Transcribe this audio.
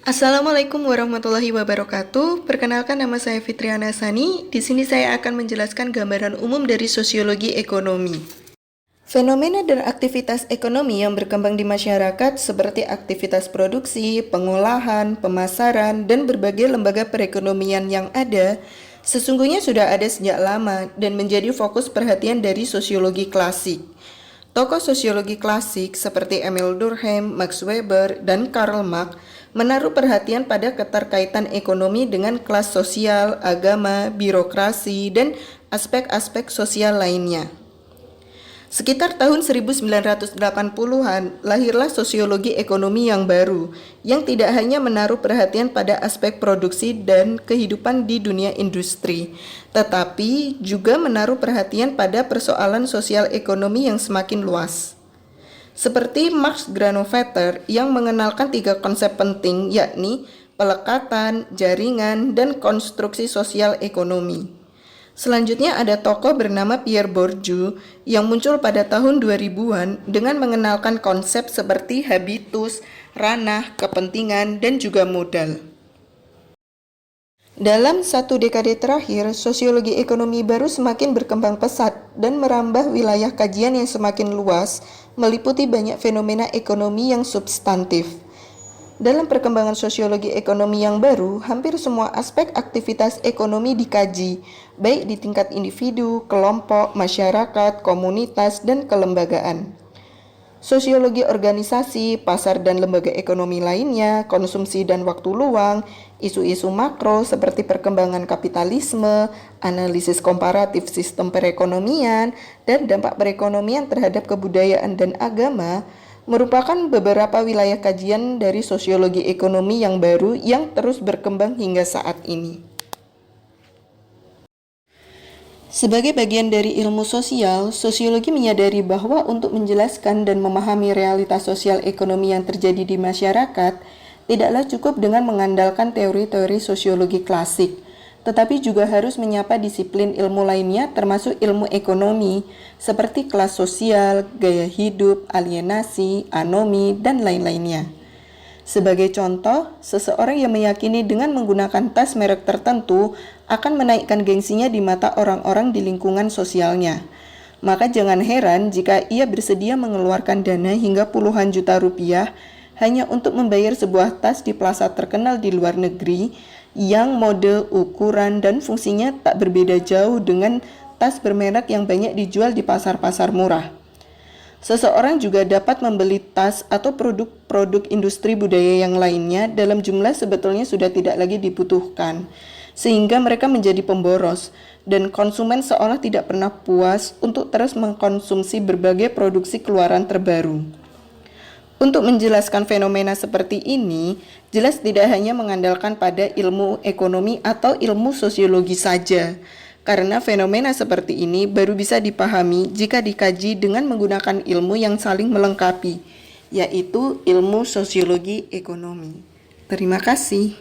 Assalamualaikum warahmatullahi wabarakatuh. Perkenalkan, nama saya Fitriana Sani. Di sini saya akan menjelaskan gambaran umum dari sosiologi ekonomi. Fenomena dan aktivitas ekonomi yang berkembang di masyarakat seperti aktivitas produksi, pengolahan, pemasaran, dan berbagai lembaga perekonomian yang ada sesungguhnya sudah ada sejak lama dan menjadi fokus perhatian dari sosiologi klasik. Tokoh sosiologi klasik seperti Emil Durkheim, Max Weber, dan Karl Marx menaruh perhatian pada keterkaitan ekonomi dengan kelas sosial, agama, birokrasi, dan aspek-aspek sosial lainnya. Sekitar tahun 1980-an, lahirlah sosiologi ekonomi yang baru, yang tidak hanya menaruh perhatian pada aspek produksi dan kehidupan di dunia industri, tetapi juga menaruh perhatian pada persoalan sosial ekonomi yang semakin luas. Seperti Marx Granovetter yang mengenalkan 3 konsep penting, yakni pelekatan, jaringan, dan konstruksi sosial ekonomi. Selanjutnya ada tokoh bernama Pierre Bourdieu yang muncul pada tahun 2000-an dengan mengenalkan konsep seperti habitus, ranah, kepentingan, dan juga modal. Dalam 1 dekade terakhir, sosiologi ekonomi baru semakin berkembang pesat dan merambah wilayah kajian yang semakin luas, meliputi banyak fenomena ekonomi yang substantif. Dalam perkembangan sosiologi ekonomi yang baru, hampir semua aspek aktivitas ekonomi dikaji, baik di tingkat individu, kelompok, masyarakat, komunitas, dan kelembagaan. Sosiologi organisasi, pasar dan lembaga ekonomi lainnya, konsumsi dan waktu luang, isu-isu makro seperti perkembangan kapitalisme, analisis komparatif sistem perekonomian, dan dampak perekonomian terhadap kebudayaan dan agama, merupakan beberapa wilayah kajian dari sosiologi ekonomi yang baru yang terus berkembang hingga saat ini. Sebagai bagian dari ilmu sosial, sosiologi menyadari bahwa untuk menjelaskan dan memahami realitas sosial ekonomi yang terjadi di masyarakat, tidaklah cukup dengan mengandalkan teori-teori sosiologi klasik, tetapi juga harus menyapa disiplin ilmu lainnya termasuk ilmu ekonomi seperti kelas sosial, gaya hidup, alienasi, anomi, dan lain-lainnya. Sebagai contoh, seseorang yang meyakini dengan menggunakan tas merek tertentu akan menaikkan gengsinya di mata orang-orang di lingkungan sosialnya. Maka jangan heran jika ia bersedia mengeluarkan dana hingga puluhan juta rupiah hanya untuk membayar sebuah tas di plaza terkenal di luar negeri yang mode, ukuran, dan fungsinya tak berbeda jauh dengan tas bermerek yang banyak dijual di pasar-pasar murah. Seseorang juga dapat membeli tas atau produk-produk industri budaya yang lainnya dalam jumlah sebetulnya sudah tidak lagi dibutuhkan, sehingga mereka menjadi pemboros, dan konsumen seolah tidak pernah puas untuk terus mengkonsumsi berbagai produksi keluaran terbaru. Untuk menjelaskan fenomena seperti ini, jelas tidak hanya mengandalkan pada ilmu ekonomi atau ilmu sosiologi saja, karena fenomena seperti ini baru bisa dipahami jika dikaji dengan menggunakan ilmu yang saling melengkapi, yaitu ilmu sosiologi ekonomi. Terima kasih.